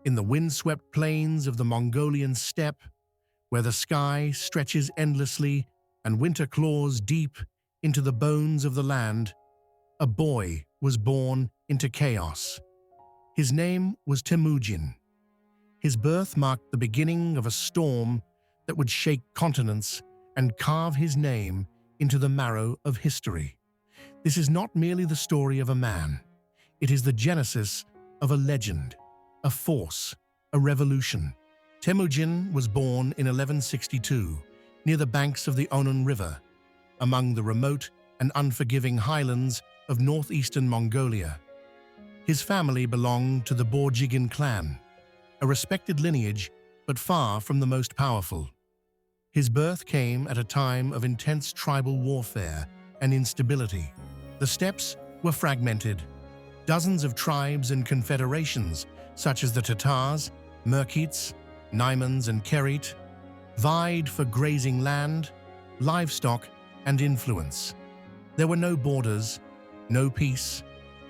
in the windswept plains of the Mongolian steppe, where the sky stretches endlessly and winter claws deep into the bones of the land, a boy was born into chaos. His name was Temujin. His birth marked the beginning of a storm that would shake continents and carve his name into the marrow of history. This is not merely the story of a man. It is the genesis of a legend, a force, a revolution. Temujin was born in 1162, near the banks of the Onon River, among the remote and unforgiving highlands of northeastern Mongolia. His family belonged to the Borjigin clan, a respected lineage but far from the most powerful. His birth came at a time of intense tribal warfare and instability. The steppes were fragmented. Dozens of tribes and confederations, such as the Tatars, Merkits, Naimans, and Kerit, vied for grazing land, livestock, and influence. There were no borders, no peace,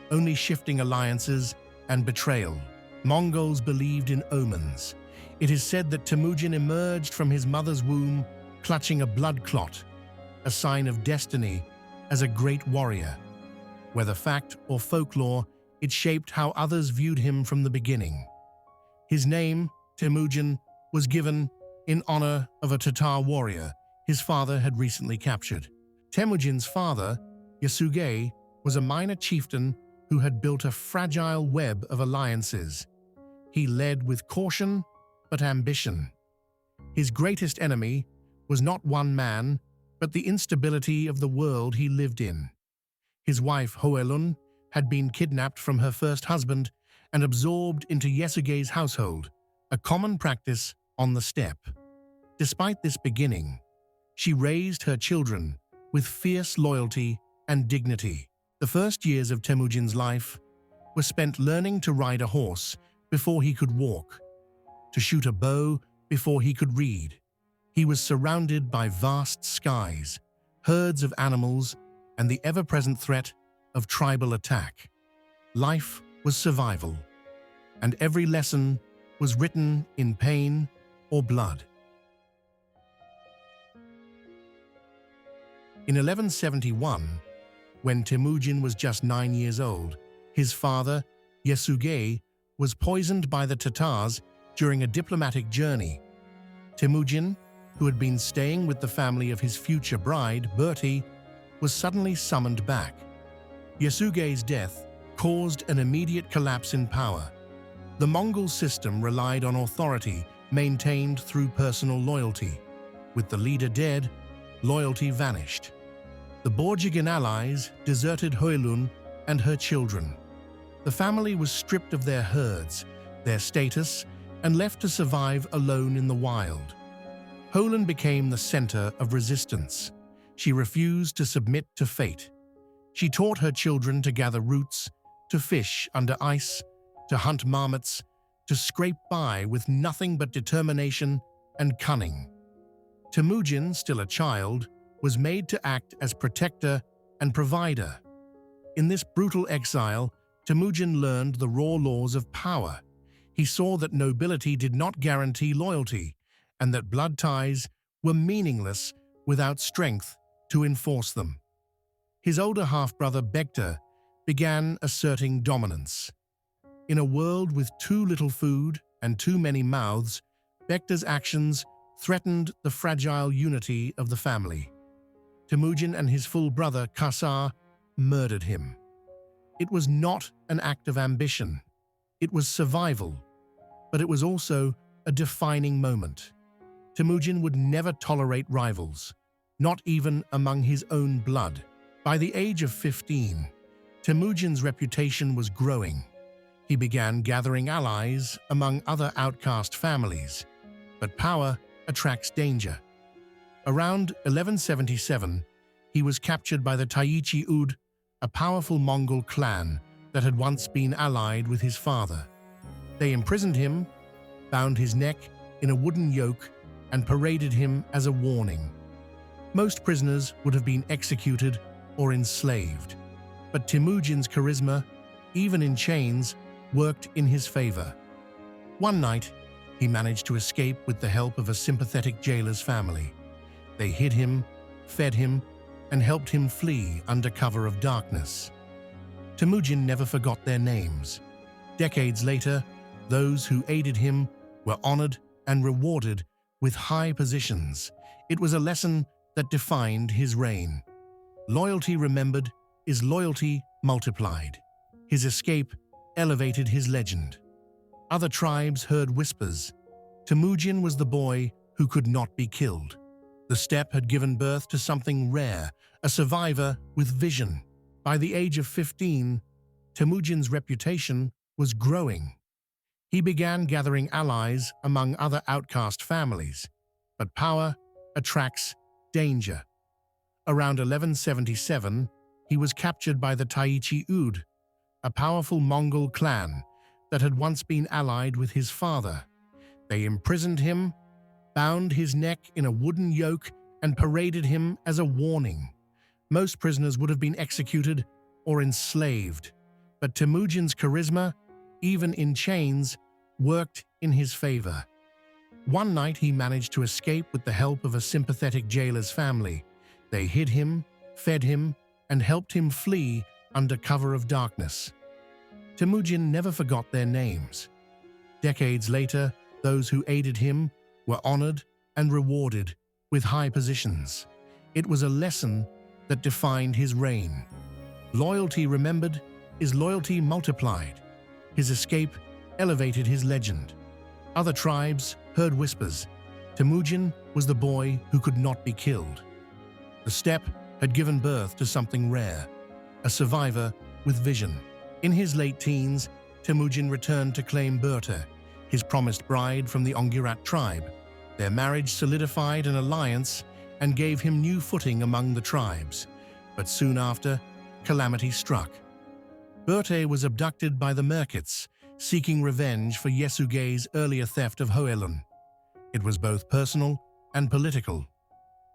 only shifting alliances and betrayal. Mongols believed in omens. It is said that Temujin emerged from his mother's womb clutching a blood clot, a sign of destiny as a great warrior. Whether fact or folklore, it shaped how others viewed him from the beginning. His name, Temujin, was given in honor of a Tatar warrior his father had recently captured. Temujin's father, Yasuge, was a minor chieftain who had built a fragile web of alliances. He led with caution but ambition. His greatest enemy was not one man, but the instability of the world he lived in. His wife, Hoelun, had been kidnapped from her first husband and absorbed into Yasuge's household, a common practice on the steppe. Despite this beginning, she raised her children with fierce loyalty and dignity. The first years of Temujin's life were spent learning to ride a horse before he could walk, to shoot a bow before he could read. He was surrounded by vast skies, herds of animals, and the ever-present threat of tribal attack. Life was survival, and every lesson was written in pain or blood. In 1171, when Temujin was just 9 years old, his father, Yasuge, was poisoned by the Tatars during a diplomatic journey. Temujin, who had been staying with the family of his future bride, Berti, was suddenly summoned back. Yasuge's death caused an immediate collapse in power. The Mongol system relied on authority maintained through personal loyalty. With the leader dead, loyalty vanished. The Borjigin allies deserted Hoelun and her children. The family was stripped of their herds, their status, and left to survive alone in the wild. Hoelun became the center of resistance. She refused to submit to fate. She taught her children to gather roots, to fish under ice, to hunt marmots, to scrape by with nothing but determination and cunning. Temujin, still a child, was made to act as protector and provider. In this brutal exile, Temujin learned the raw laws of power. He saw that nobility did not guarantee loyalty, and that blood ties were meaningless without strength to enforce them. His older half-brother Bekta began asserting dominance. In a world with too little food and too many mouths, Bekta's actions threatened the fragile unity of the family. Temujin and his full brother Kasar murdered him. It was not an act of ambition. It was survival, but it was also a defining moment. Temujin would never tolerate rivals, not even among his own blood. By the age of 15, Temujin's reputation was growing. He began gathering allies among other outcast families, but power attracts danger. Around 1177, he was captured by the Taichi Ud, a powerful Mongol clan that had once been allied with his father. They imprisoned him, bound his neck in a wooden yoke, and paraded him as a warning. Most prisoners would have been executed or enslaved, but Temujin's charisma, even in chains, worked in his favor. One night, he managed to escape with the help of a sympathetic jailer's family. They hid him, fed him, and helped him flee under cover of darkness. Temujin never forgot their names. Decades later, those who aided him were honored and rewarded with high positions. It was a lesson that defined his reign. Loyalty remembered is loyalty multiplied. His escape elevated his legend. Other tribes heard whispers. Temujin was the boy who could not be killed. The steppe had given birth to something rare, a survivor with vision. By the age of 15, Temujin's reputation was growing. He began gathering allies among other outcast families, but power attracts danger. Around 1177, he was captured by the Taichi Ud, a powerful Mongol clan that had once been allied with his father. They imprisoned him, bound his neck in a wooden yoke, and paraded him as a warning. Most prisoners would have been executed or enslaved, but Temujin's charisma, even in chains, worked in his favor. One night he managed to escape with the help of a sympathetic jailer's family. They hid him, fed him, and helped him flee under cover of darkness. Temujin never forgot their names. Decades later, those who aided him were honored and rewarded with high positions. It was a lesson that defined his reign. Loyalty remembered is loyalty multiplied. His escape elevated his legend. Other tribes heard whispers. Temujin was the boy who could not be killed. The steppe had given birth to something rare, a survivor with vision. In his late teens, Temujin returned to claim Berta, his promised bride from the Ongirat tribe. Their marriage solidified an alliance and gave him new footing among the tribes. But soon after, calamity struck. Berta was abducted by the Merkits, seeking revenge for Yesugei's earlier theft of Hoelun. It was both personal and political.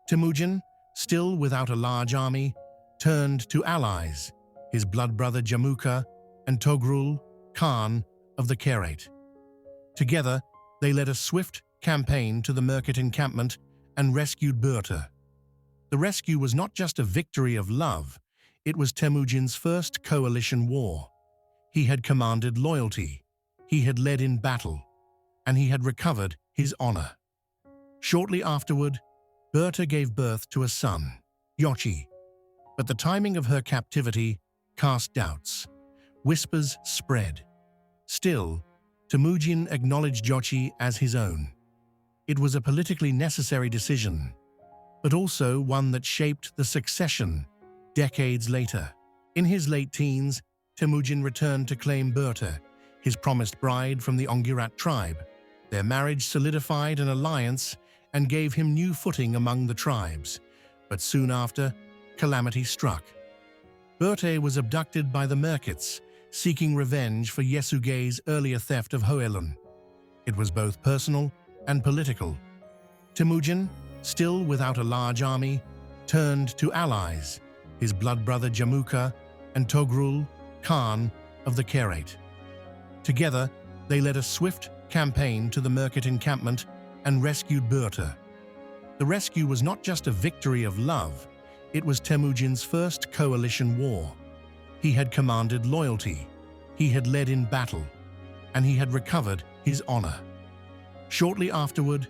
Temujin, still without a large army, turned to allies, his blood brother Jamuka and Togrul, Khan of the Kherate. Together, they led a swift campaign to the Merkit encampment and rescued Berta. The rescue was not just a victory of love, it was Temujin's first coalition war. He had commanded loyalty, he had led in battle, and he had recovered his honor. Shortly afterward, Berta gave birth to a son, Yochi, but the timing of her captivity cast doubts. Whispers spread. Still, Temujin acknowledged Yochi as his own. It was a politically necessary decision, but also one that shaped the succession decades later. In his late teens, Temujin returned to claim Berta, his promised bride from the Ongirat tribe. Their marriage solidified an alliance and gave him new footing among the tribes. But soon after, calamity struck. Berta was abducted by the Merkits, seeking revenge for Yesugei's earlier theft of Hoelun. It was both personal and political. Temujin, still without a large army, turned to allies, his blood brother Jamuka and Togrul, Khan of the Kherate. Together, they led a swift campaign to the Merkit encampment and rescued Berta. The rescue was not just a victory of love, it was Temujin's first coalition war. He had commanded loyalty, he had led in battle, and he had recovered his honor. Shortly afterward,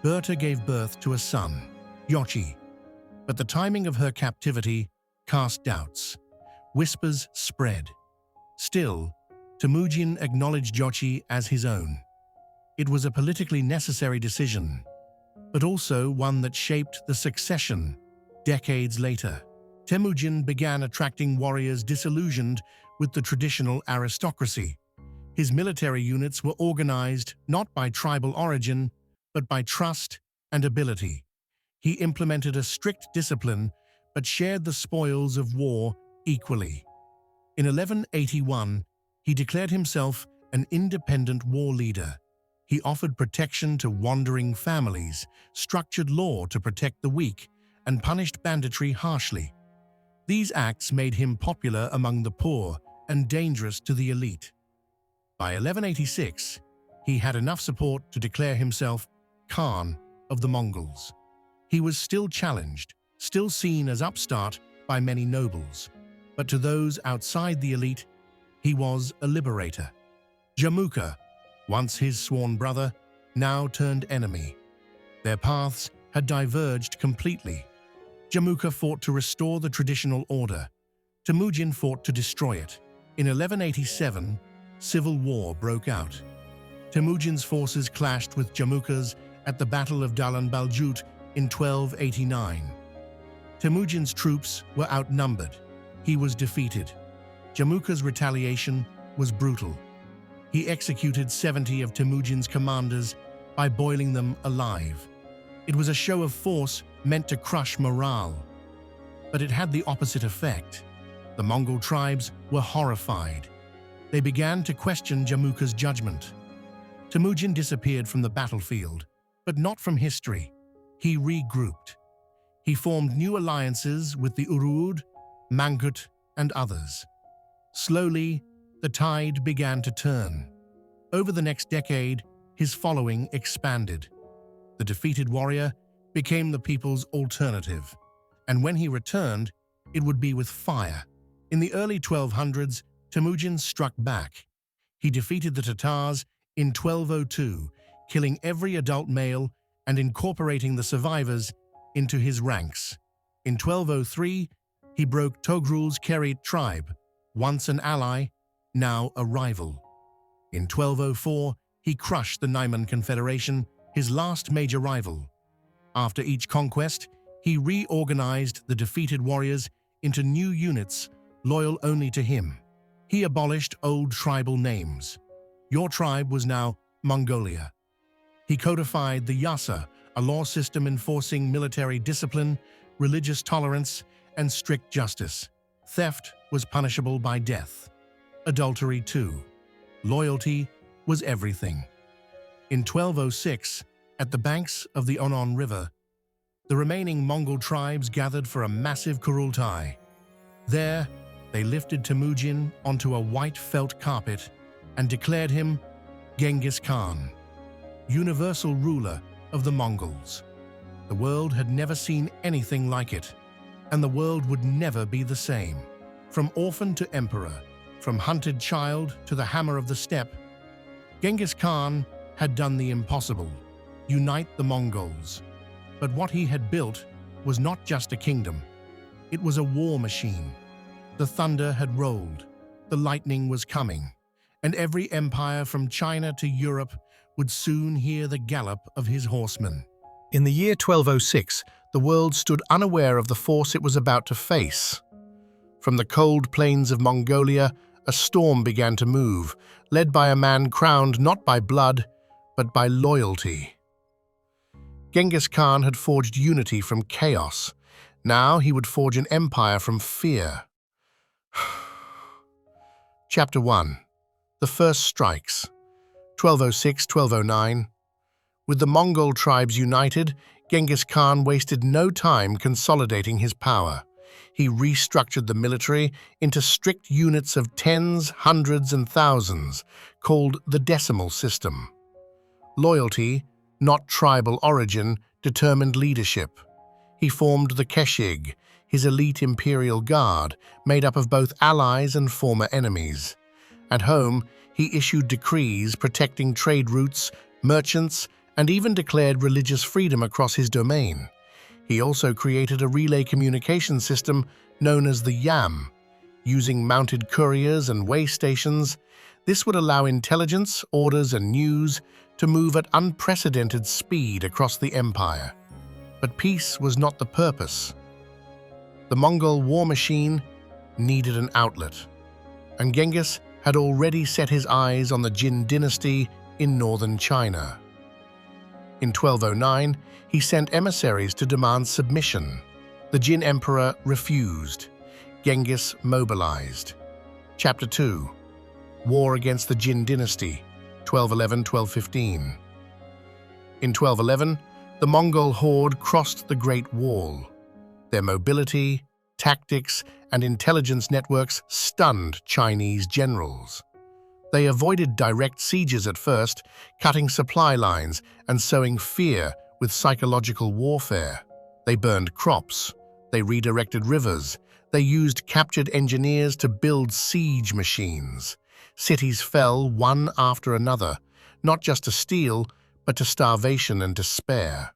Berta gave birth to a son, Yochi, but the timing of her captivity cast doubts. Whispers spread. Still, Temujin acknowledged Yochi as his own. It was a politically necessary decision, but also one that shaped the succession decades later. Temujin began attracting warriors disillusioned with the traditional aristocracy. His military units were organized not by tribal origin, but by trust and ability. He implemented a strict discipline, but shared the spoils of war equally. In 1181, he declared himself an independent war leader. He offered protection to wandering families, structured law to protect the weak, and punished banditry harshly. These acts made him popular among the poor and dangerous to the elite. By 1186, He had enough support to declare himself Khan of the Mongols. He was still challenged, still seen as upstart by many nobles, but to those outside the elite, he was a liberator. Jamuka, once his sworn brother, now turned enemy. Their paths had diverged completely. Jamuka fought to restore the traditional order. Temujin fought to destroy it. In 1187, civil war broke out. Temujin's forces clashed with Jamuka's at the Battle of Dalan Baljut in 1289. Temujin's troops were outnumbered. He was defeated. Jamuka's retaliation was brutal. He executed 70 of Temujin's commanders by boiling them alive. It was a show of force meant to crush morale. But it had the opposite effect. The Mongol tribes were horrified. They began to question Jamuka's judgment. Temujin disappeared from the battlefield, but not from history. He regrouped. He formed new alliances with the Urud, Mangkut, and others. Slowly, the tide began to turn. Over the next decade, his following expanded. The defeated warrior became the people's alternative, and when he returned, it would be with fire. In the early 1200s, Temujin struck back. He defeated the Tatars in 1202, killing every adult male and incorporating the survivors into his ranks. In 1203, he broke Togrul's Kerit tribe, once an ally, now a rival. In 1204, he crushed the Naiman Confederation, his last major rival. After each conquest, he reorganized the defeated warriors into new units loyal only to him. He abolished old tribal names. Your tribe was now Mongolia. He codified the Yasa, a law system enforcing military discipline, religious tolerance, and strict justice. Theft was punishable by death. Adultery too. Loyalty was everything. In 1206, at the banks of the Onon River, the remaining Mongol tribes gathered for a massive Kurultai. There, they lifted Temujin onto a white felt carpet and declared him Genghis Khan, universal ruler of the Mongols. The world had never seen anything like it, and the world would never be the same. From orphan to emperor, from hunted child to the hammer of the steppe, Genghis Khan had done the impossible, unite the Mongols. But what he had built was not just a kingdom. It was a war machine. The thunder had rolled, the lightning was coming, and every empire from China to Europe would soon hear the gallop of his horsemen. In the year 1206, the world stood unaware of the force it was about to face. From the cold plains of Mongolia, a storm began to move, led by a man crowned not by blood, but by loyalty. Genghis Khan had forged unity from chaos. Now he would forge an empire from fear. Chapter 1. The First Strikes, 1206-1209. With the Mongol tribes united, Genghis Khan wasted no time consolidating his power. He restructured the military into strict units of tens, hundreds, and thousands, called the decimal system. Loyalty, not tribal origin, determined leadership. He formed the Keshig, his elite imperial guard, made up of both allies and former enemies. At home, he issued decrees protecting trade routes, merchants, and even declared religious freedom across his domain. He also created a relay communication system known as the Yam. Using mounted couriers and way stations, this would allow intelligence, orders, and news to move at unprecedented speed across the empire. But peace was not the purpose. The Mongol war machine needed an outlet, and Genghis had already set his eyes on the Jin dynasty in northern China. In 1209, he sent emissaries to demand submission. The Jin emperor refused. Genghis mobilized. Chapter 2. War against the Jin dynasty, 1211-1215. In 1211, the Mongol horde crossed the Great Wall. Their mobility, tactics, and intelligence networks stunned Chinese generals. They avoided direct sieges at first, cutting supply lines and sowing fear with psychological warfare. They burned crops. They redirected rivers. They used captured engineers to build siege machines. Cities fell one after another, not just to steel, but to starvation and despair.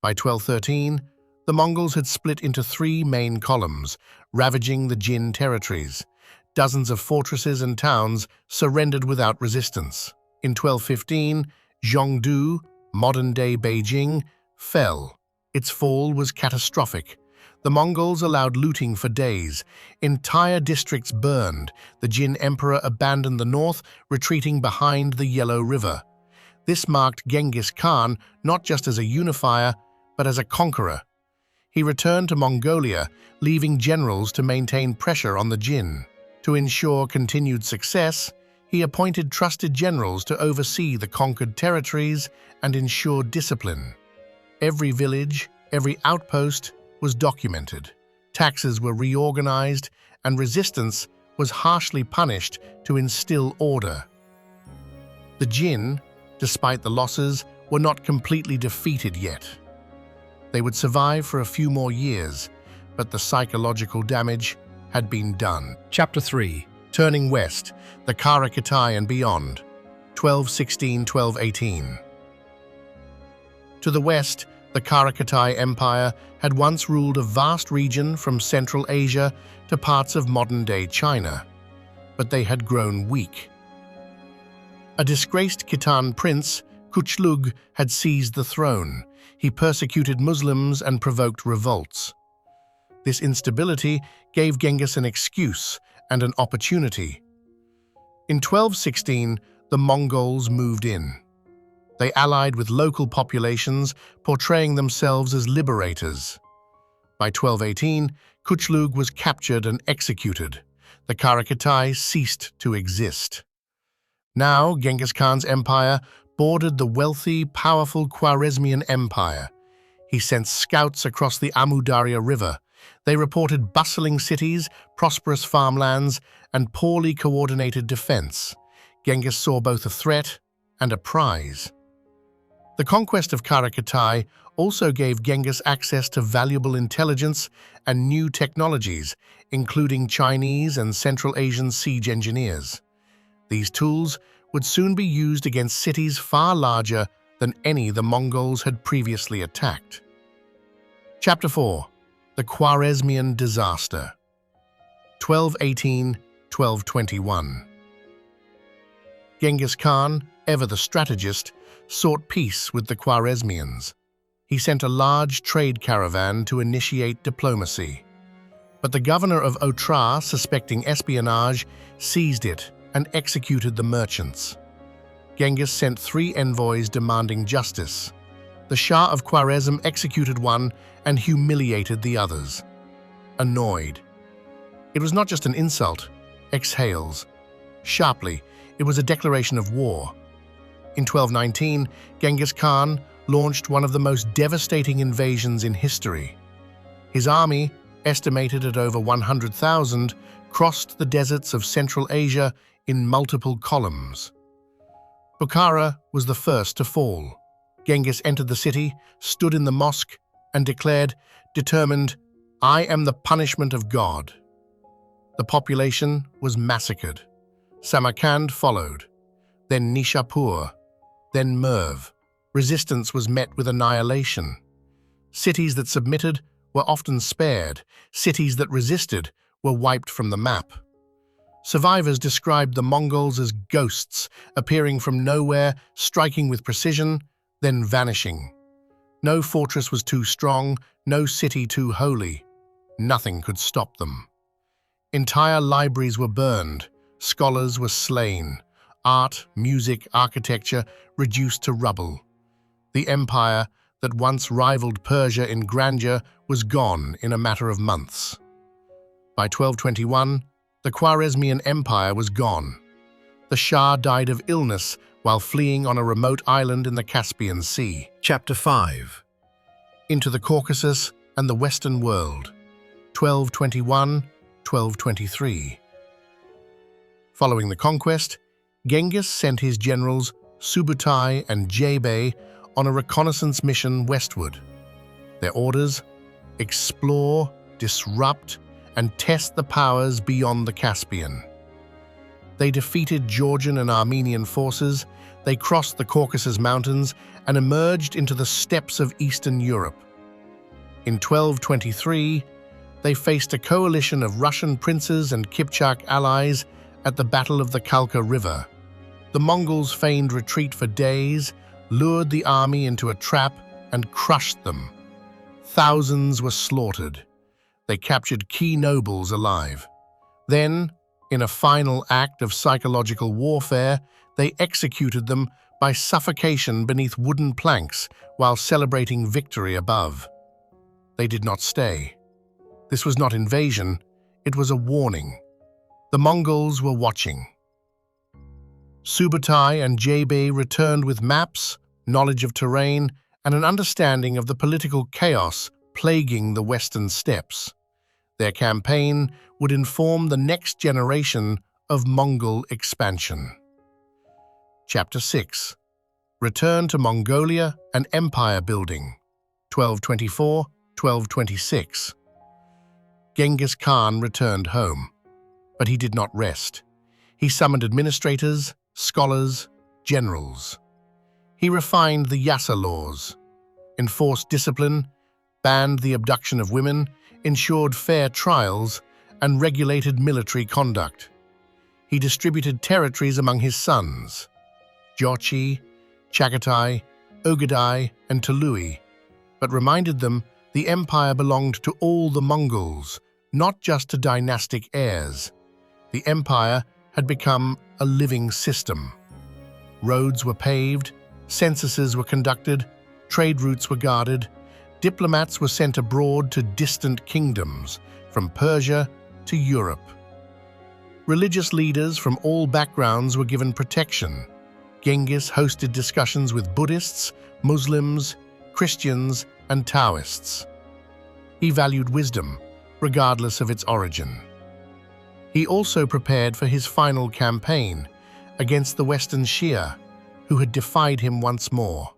By 1213, the Mongols had split into three main columns, ravaging the Jin territories. Dozens of fortresses and towns surrendered without resistance. In 1215, Zhongdu, modern-day Beijing, fell. Its fall was catastrophic. The Mongols allowed looting for days. Entire districts burned. The Jin emperor abandoned the north, retreating behind the Yellow River. This marked Genghis Khan not just as a unifier, but as a conqueror. He returned to Mongolia, leaving generals to maintain pressure on the Jin. To ensure continued success, he appointed trusted generals to oversee the conquered territories and ensure discipline. Every village, every outpost was documented. Taxes were reorganized, and resistance was harshly punished to instill order. The Jin, despite the losses, were not completely defeated yet. They would survive for a few more years, but the psychological damage had been done. Chapter 3. Turning west, the Karakitai and beyond, 1216–1218. To the west, the Karakitai Empire had once ruled a vast region from Central Asia to parts of modern-day China, but they had grown weak. A disgraced Khitan prince, Kuchlug, had seized the throne. He persecuted Muslims and provoked revolts. This instability gave Genghis an excuse and an opportunity. In 1216, the Mongols moved in. They allied with local populations, portraying themselves as liberators. By 1218, Kuchlug was captured and executed. The Karakitai ceased to exist. Now, Genghis Khan's empire bordered the wealthy, powerful Khwarezmian Empire. He sent scouts across the Amu Darya River. They reported bustling cities, prosperous farmlands, and poorly coordinated defense. Genghis saw both a threat and a prize. The conquest of Karakitai also gave Genghis access to valuable intelligence and new technologies, including Chinese and Central Asian siege engineers. These tools would soon be used against cities far larger than any the Mongols had previously attacked. Chapter 4. The Khwarezmian Disaster, 1218–1221. Genghis Khan, ever the strategist, sought peace with the Khwarezmians. He sent a large trade caravan to initiate diplomacy. But the governor of Otrar, suspecting espionage, seized it and executed the merchants. Genghis sent 3 envoys demanding justice. The Shah of Khwarezm executed one and humiliated the others. Annoyed. It was not just an insult, exhales. Sharply, it was a declaration of war. In 1219, Genghis Khan launched one of the most devastating invasions in history. His army, estimated at over 100,000, crossed the deserts of Central Asia in multiple columns. Bukhara was the first to fall. Genghis entered the city, stood in the mosque, and declared, determined, "I am the punishment of God." The population was massacred. Samarkand followed, then Nishapur, then Merv. Resistance was met with annihilation. Cities that submitted were often spared. Cities that resisted were wiped from the map. Survivors described the Mongols as ghosts, appearing from nowhere, striking with precision, then vanishing. No fortress was too strong, no city too holy. Nothing could stop them. Entire libraries were burned, scholars were slain, art, music, architecture reduced to rubble. The empire that once rivaled Persia in grandeur was gone in a matter of months. By 1221, the Khwarezmian Empire was gone. The Shah died of illness while fleeing on a remote island in the Caspian Sea. Chapter 5. Into the Caucasus and the Western world, 1221–1223. Following the conquest, Genghis sent his generals Subutai and Jebei on a reconnaissance mission westward. Their orders: explore, disrupt, and test the powers beyond the Caspian. They defeated Georgian and Armenian forces, they crossed the Caucasus Mountains and emerged into the steppes of Eastern Europe. In 1223, they faced a coalition of Russian princes and Kipchak allies at the Battle of the Kalka River. The Mongols feigned retreat for days, lured the army into a trap, and crushed them. Thousands were slaughtered. They captured key nobles alive. Then, in a final act of psychological warfare, they executed them by suffocation beneath wooden planks while celebrating victory above. They did not stay. This was not invasion, it was a warning. The Mongols were watching. Subutai and Jebei returned with maps, knowledge of terrain, and an understanding of the political chaos plaguing the western steppes. Their campaign would inform the next generation of Mongol expansion. Chapter 6. Return to Mongolia and Empire Building, 1224–1226. Genghis Khan returned home, but he did not rest. He summoned administrators, scholars, generals. He refined the Yasa laws, enforced discipline, banned the abduction of women, ensured fair trials, and regulated military conduct. He distributed territories among his sons, Jochi, Chagatai, Ogadai, and Tului, but reminded them the empire belonged to all the Mongols, not just to dynastic heirs. The empire had become a living system. Roads were paved, censuses were conducted, trade routes were guarded, diplomats were sent abroad to distant kingdoms, from Persia to Europe. Religious leaders from all backgrounds were given protection. Genghis hosted discussions with Buddhists, Muslims, Christians, and Taoists. He valued wisdom, regardless of its origin. He also prepared for his final campaign against the Western Shia, who had defied him once more.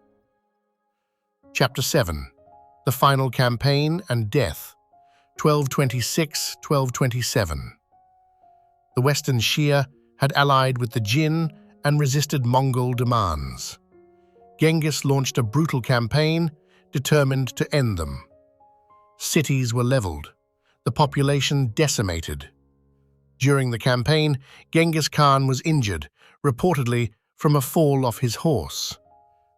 Chapter 7. The Final Campaign and Death, 1226–1227. The Western Shia had allied with the Jin and resisted Mongol demands. Genghis launched a brutal campaign, determined to end them. Cities were leveled, the population decimated. During the campaign, Genghis Khan was injured, reportedly from a fall off his horse.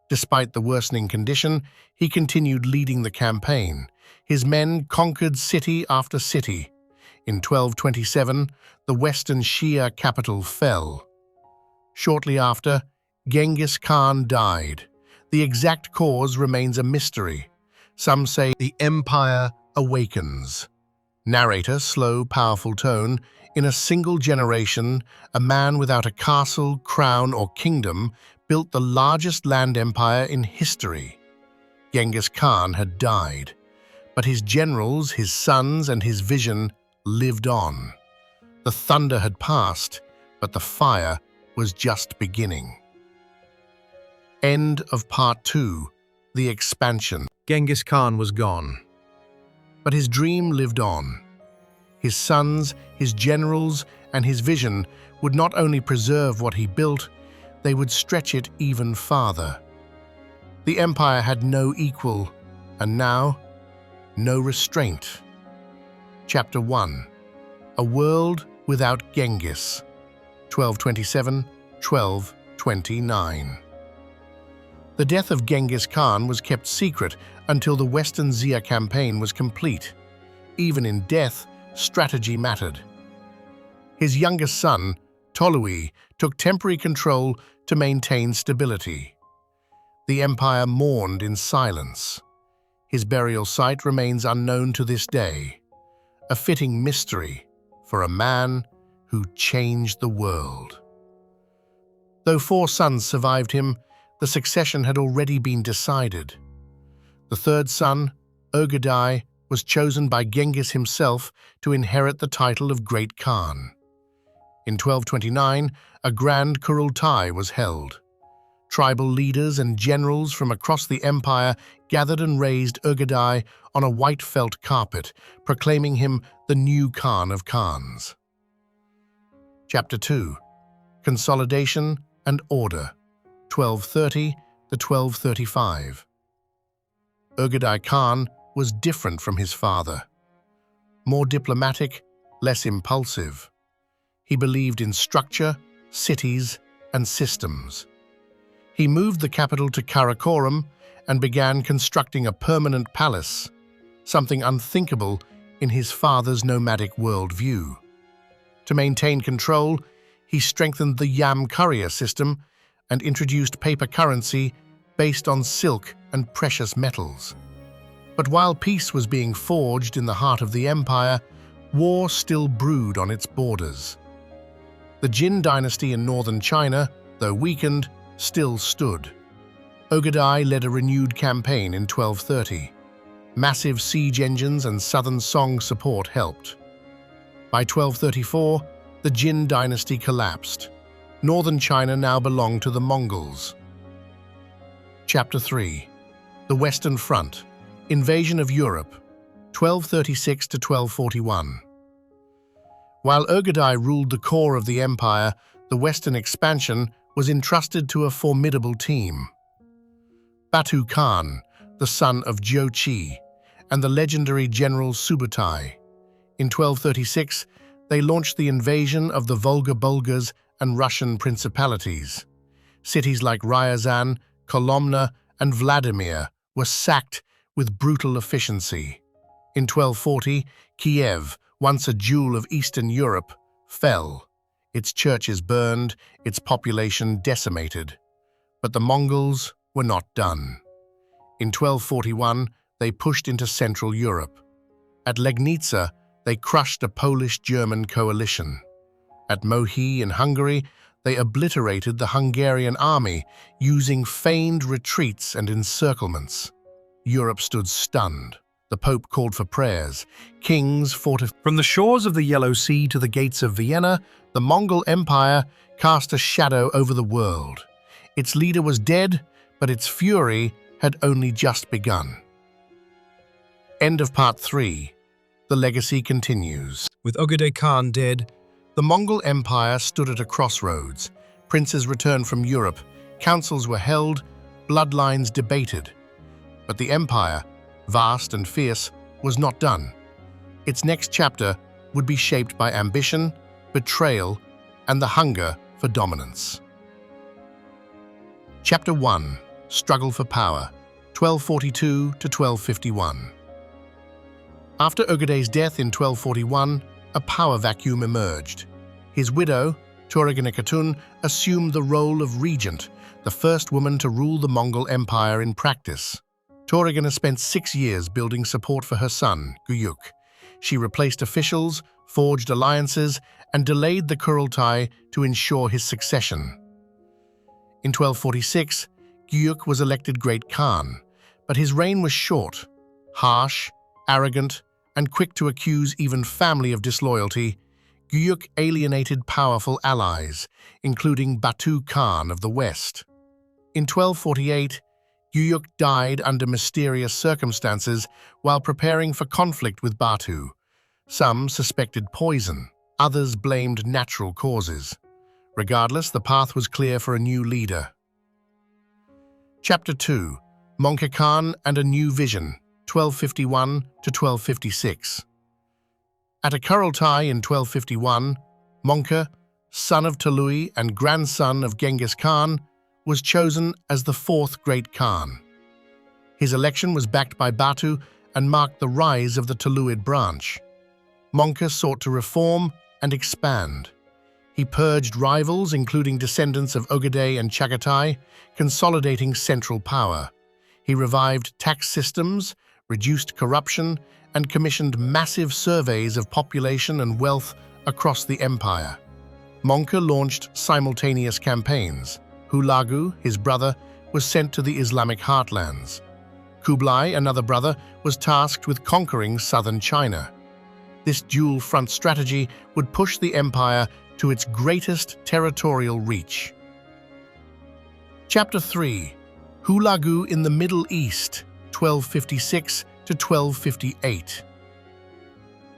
Despite the worsening condition, he continued leading the campaign. His men conquered city after city. In 1227, the Western Shia capital fell. Shortly after, Genghis Khan died. The exact cause remains a mystery. Some say the empire awakens. Narrator, slow, powerful tone. In a single generation, a man without a castle, crown, or kingdom built the largest land empire in history. Genghis Khan had died, but his generals, his sons, and his vision lived on. The thunder had passed, but the fire was just beginning. End of Part 2. The Expansion. Genghis Khan was gone. But his dream lived on. His sons, his generals, and his vision would not only preserve what he built, they would stretch it even farther. The empire had no equal, and now, no restraint. Chapter 1. A World Without Genghis, 1227–1229. The death of Genghis Khan was kept secret until the Western Xia campaign was complete. Even in death, strategy mattered. His youngest son, Tului, took temporary control to maintain stability. The empire mourned in silence. His burial site remains unknown to this day, a fitting mystery for a man who changed the world. Though 4 sons survived him, the succession had already been decided. The third son, Ogadai, was chosen by Genghis himself to inherit the title of Great Khan. In 1229, a grand Kurultai was held. Tribal leaders and generals from across the empire gathered and raised Ögedei on a white felt carpet, proclaiming him the new Khan of Khans. Chapter 2. Consolidation and Order, 1230 to 1235. Ögedei Khan was different from his father. More diplomatic, less impulsive. He believed in structure, cities, and systems. He moved the capital to Karakoram and began constructing a permanent palace, something unthinkable in his father's nomadic worldview. To maintain control, he strengthened the yam courier system and introduced paper currency based on silk and precious metals. But while peace was being forged in the heart of the empire, war still brewed on its borders. The Jin dynasty in northern China, though weakened, still stood. Ögedei led a renewed campaign in 1230. Massive siege engines and southern Song support helped. By 1234, the Jin dynasty collapsed. Northern China now belonged to the Mongols. Chapter 3. The Western Front. Invasion of Europe, 1236 to 1241. While Ögedei ruled the core of the empire, the western expansion was entrusted to a formidable team. Batu Khan, the son of Jochi, and the legendary general Subutai. In 1236, they launched the invasion of the Volga Bulgars and Russian principalities. Cities like Ryazan, Kolomna, and Vladimir were sacked with brutal efficiency. In 1240, Kiev, once a jewel of Eastern Europe, fell. Its churches burned, its population decimated. But the Mongols were not done. In 1241, they pushed into Central Europe. At Legnica, they crushed a Polish-German coalition. At Mohi in Hungary, they obliterated the Hungarian army using feigned retreats and encirclements. Europe stood stunned. The Pope called for prayers. Kings fortified. From the shores of the Yellow Sea to the gates of Vienna, the Mongol Empire cast a shadow over the world. Its leader was dead, but its fury had only just begun. End of Part 3. The legacy continues. With Ögedei Khan dead, the Mongol Empire stood at a crossroads. Princes returned from Europe, councils were held, bloodlines debated. But the empire, vast and fierce, was not done. Its next chapter would be shaped by ambition, betrayal, and the hunger for dominance. Chapter 1. Struggle for Power, 1242 to 1251. After Ögedei's death in 1241, a power vacuum emerged. His widow, Törögene Hatun, assumed the role of regent, the first woman to rule the Mongol Empire in practice. Törögene spent 6 years building support for her son, Guyuk. She replaced officials, forged alliances, and delayed the Kurultai to ensure his succession. In 1246, Guyuk was elected Great Khan, but his reign was short. Harsh, arrogant, and quick to accuse even family of disloyalty, Guyuk alienated powerful allies, including Batu Khan of the West. In 1248, Guyuk died under mysterious circumstances while preparing for conflict with Batu. Some suspected poison, others blamed natural causes. Regardless, the path was clear for a new leader. Chapter 2. Mongol Khan and a New Vision, 1251 to 1256. At a Kurultai in 1251, Mongol, son of Tolui and grandson of Genghis Khan, was chosen as the fourth Great Khan. His election was backed by Batu and marked the rise of the Toluid branch. Mongol sought to reform and expand. He purged rivals, including descendants of Ögedei and Chagatai, consolidating central power. He revived tax systems, reduced corruption, and commissioned massive surveys of population and wealth across the empire. Mongol launched simultaneous campaigns. Hulagu, his brother, was sent to the Islamic heartlands. Kublai, another brother, was tasked with conquering southern China. This dual-front strategy would push the empire to its greatest territorial reach. Chapter 3. Hulagu in the Middle East, 1256 to 1258.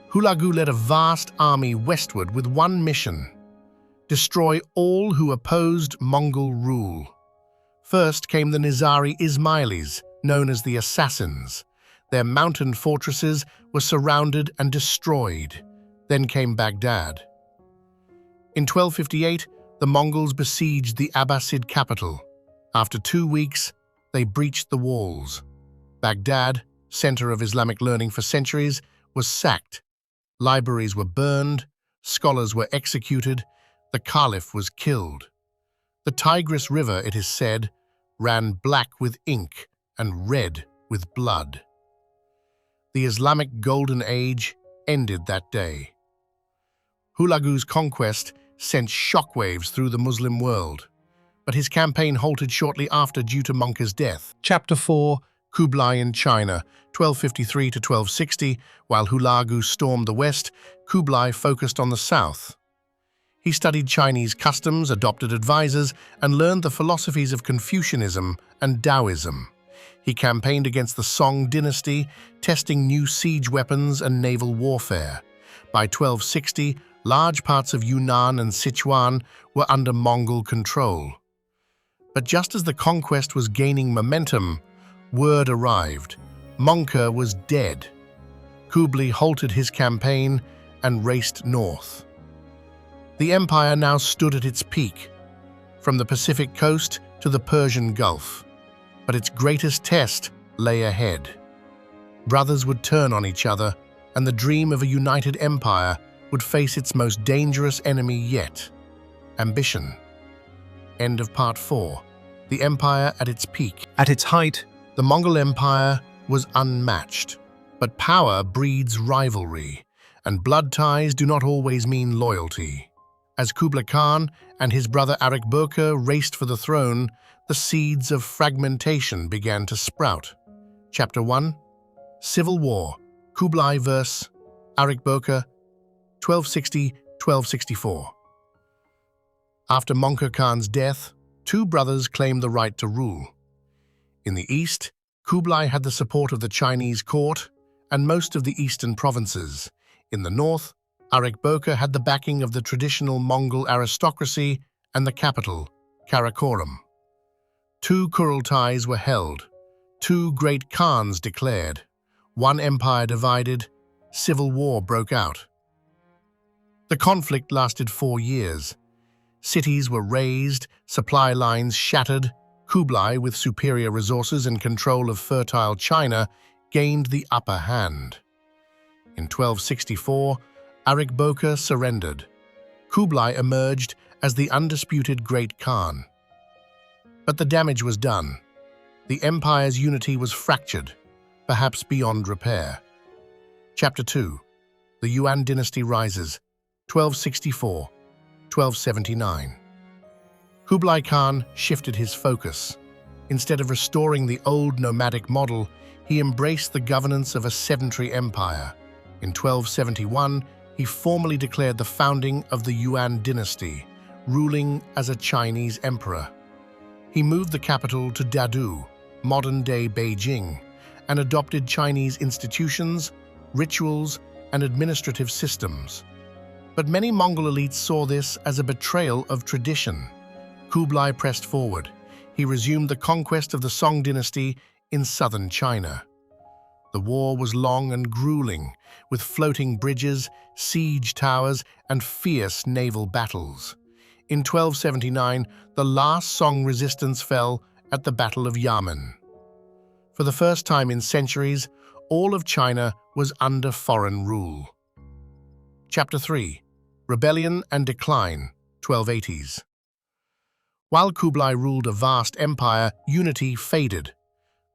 Hulagu led a vast army westward with one mission: destroy all who opposed Mongol rule. First came the Nizari Ismailis, known as the Assassins. Their mountain fortresses were surrounded and destroyed. Then came Baghdad. In 1258, the Mongols besieged the Abbasid capital. After 2 weeks, they breached the walls. Baghdad, center of Islamic learning for centuries, was sacked. Libraries were burned, scholars were executed, the Caliph was killed. The Tigris River, it is said, ran black with ink and red with blood. The Islamic Golden Age ended that day. Hulagu's conquest sent shockwaves through the Muslim world, but his campaign halted shortly after due to Mongol's death. Chapter 4. Kublai in China, 1253 to 1260. While Hulagu stormed the west, Kublai focused on the south. He studied Chinese customs, adopted advisors, and learned the philosophies of Confucianism and Taoism. He campaigned against the Song dynasty, testing new siege weapons and naval warfare. By 1260, large parts of Yunnan and Sichuan were under Mongol control. But just as the conquest was gaining momentum, word arrived: Mongke was dead. Kublai halted his campaign and raced north. The empire now stood at its peak, from the Pacific coast to the Persian Gulf. But its greatest test lay ahead. Brothers would turn on each other, and the dream of a united empire would face its most dangerous enemy yet: ambition. End of Part 4. The empire at its peak. At its height, the Mongol Empire was unmatched. But power breeds rivalry, and blood ties do not always mean loyalty. As Kublai Khan and his brother Arik Burka raced for the throne, the seeds of fragmentation began to sprout. Chapter 1. Civil War. Kublai vs. Arik Burka, 1260–1264. After Mongke Khan's death, 2 brothers claimed the right to rule. In the east, Kublai had the support of the Chinese court and most of the eastern provinces. In the north, Arik Burka had the backing of the traditional Mongol aristocracy and the capital, Karakoram. 2 Kurultais were held, 2 great Khans declared, one empire divided, civil war broke out. The conflict lasted 4 years. Cities were razed, supply lines shattered. Kublai, with superior resources and control of fertile China, gained the upper hand. In 1264, Arik Burka surrendered. Kublai emerged as the undisputed Great Khan. But the damage was done. The empire's unity was fractured, perhaps beyond repair. Chapter 2. The Yuan dynasty rises, 1264–1279. Kublai Khan shifted his focus. Instead of restoring the old nomadic model, he embraced the governance of a sedentary empire. In 1271, he formally declared the founding of the Yuan dynasty, ruling as a Chinese emperor. He moved the capital to Dadu, modern-day Beijing, and adopted Chinese institutions, rituals, and administrative systems. But many Mongol elites saw this as a betrayal of tradition. Kublai pressed forward. He resumed the conquest of the Song dynasty in southern China. The war was long and grueling, with floating bridges, siege towers, and fierce naval battles. In 1279, the last Song resistance fell at the Battle of Yamen. For the first time in centuries, all of China was under foreign rule. Chapter 3. Rebellion and Decline, 1280s. While Kublai ruled a vast empire, unity faded.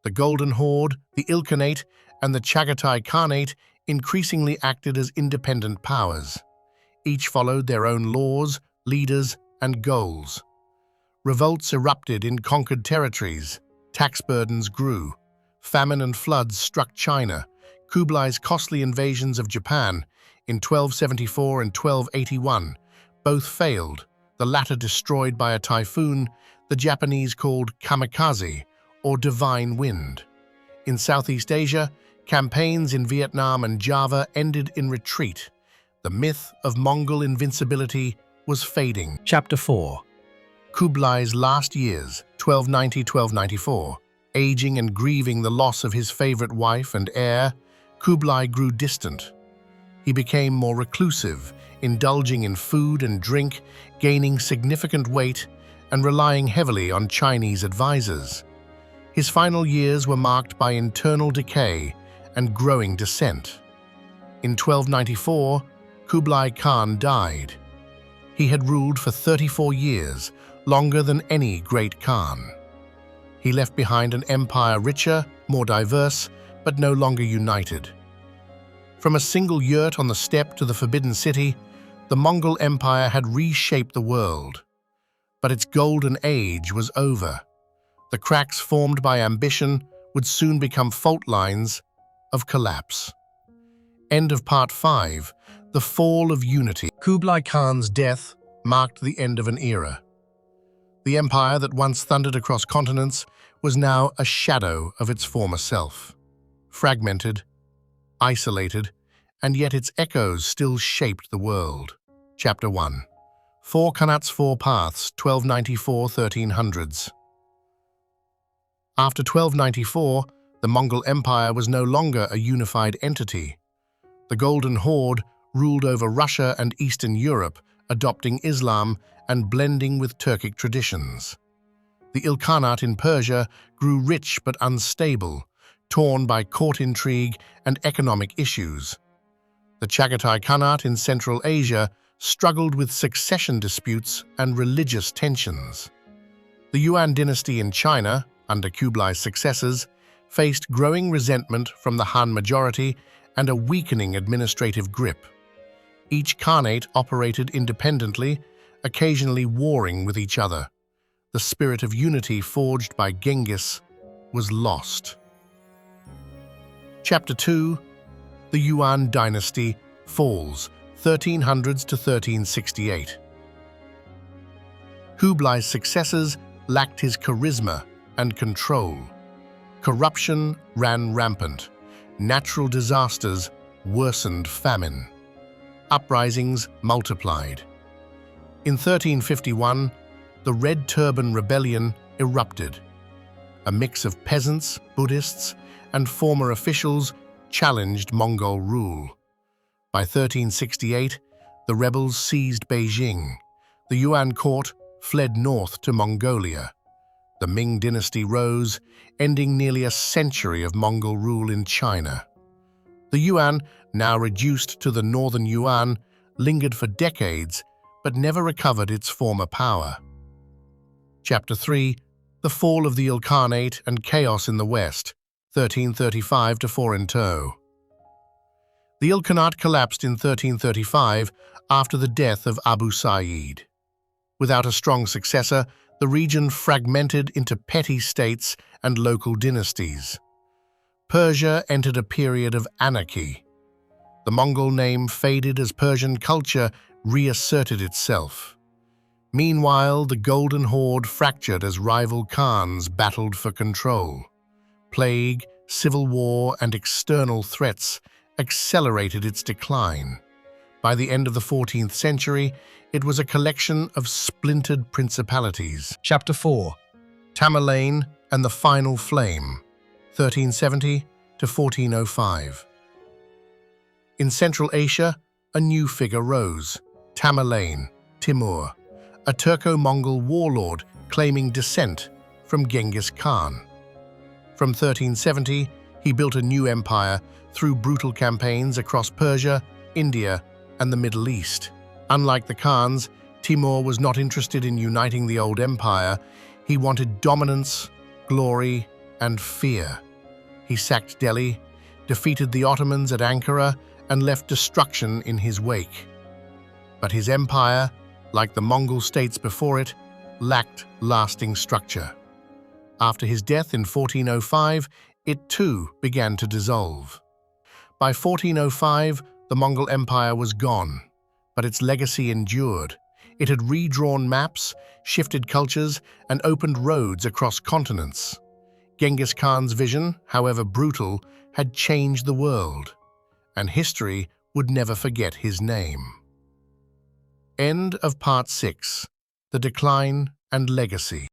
The Golden Horde, the Ilkhanate, and the Chagatai Khanate increasingly acted as independent powers. Each followed their own laws, leaders, and goals. Revolts erupted in conquered territories. Tax burdens grew. Famine and floods struck China. Kublai's costly invasions of Japan in 1274 and 1281 Both failed, the latter destroyed by a typhoon the Japanese called kamikaze, or divine wind. In Southeast Asia, campaigns in Vietnam and Java ended in retreat. The myth of Mongol invincibility was fading. Chapter 4. Kublai's last years, 1290–1294. Aging and grieving the loss of his favorite wife and heir, Kublai grew distant. He became more reclusive, indulging in food and drink, gaining significant weight, and relying heavily on Chinese advisors. His final years were marked by internal decay and growing dissent. In 1294, Kublai Khan died. He had ruled for 34 years, longer than any great Khan. He left behind an empire richer, more diverse, but no longer united. From a single yurt on the steppe to the Forbidden City, the Mongol Empire had reshaped the world. But its golden age was over. The cracks formed by ambition would soon become fault lines of collapse. End of Part 5, The Fall of Unity. Kublai Khan's death marked the end of an era. The empire that once thundered across continents was now a shadow of its former self. Fragmented, isolated, and yet its echoes still shaped the world. Chapter 1. Four Khanats, Four Paths, 1294–1300s. After 1294, the Mongol Empire was no longer a unified entity. The Golden Horde ruled over Russia and Eastern Europe, adopting Islam and blending with Turkic traditions. The Ilkhanate in Persia grew rich but unstable, torn by court intrigue and economic issues. The Chagatai Khanate in Central Asia struggled with succession disputes and religious tensions. The Yuan dynasty in China, under Kublai's successors, faced growing resentment from the Han majority and a weakening administrative grip. Each Khanate operated independently, occasionally warring with each other. The spirit of unity forged by Genghis was lost. Chapter 2. The Yuan dynasty falls, 1300s to 1368. Kublai's successors lacked his charisma and control. Corruption ran rampant. Natural disasters worsened famine. Uprisings multiplied. In 1351, the Red Turban Rebellion erupted. A mix of peasants, Buddhists, and former officials challenged Mongol rule. By 1368, the rebels seized Beijing. The Yuan court fled north to Mongolia. The Ming dynasty rose, ending nearly a century of Mongol rule in China. The Yuan, now reduced to the northern Yuan, lingered for decades but never recovered its former power. Chapter 3. The Fall of the Ilkhanate and Chaos in the West, 1335 to 4 in tow. The Ilkhanate collapsed in 1335 after the death of Abu Sa'id. Without a strong successor, the region fragmented into petty states and local dynasties. Persia entered a period of anarchy. The Mongol name faded as Persian culture reasserted itself. Meanwhile, the Golden Horde fractured as rival Khans battled for control. Plague, civil war, and external threats accelerated its decline. By the end of the 14th century, it was a collection of splintered principalities. Chapter 4. Tamerlane and the Final Flame, 1370 to 1405. In Central Asia, a new figure rose, Tamerlane, Timur, a Turco-Mongol warlord claiming descent from Genghis Khan. From 1370, he built a new empire through brutal campaigns across Persia, India, and the Middle East. Unlike the Khans, Timur was not interested in uniting the old empire. He wanted dominance, glory, and fear. He sacked Delhi, defeated the Ottomans at Ankara, and left destruction in his wake. But his empire, like the Mongol states before it, lacked lasting structure. After his death in 1405, it too began to dissolve. By 1405, the Mongol Empire was gone, but its legacy endured. It had redrawn maps, shifted cultures, and opened roads across continents. Genghis Khan's vision, however brutal, had changed the world, and history would never forget his name. End of Part 6. The Decline and Legacy.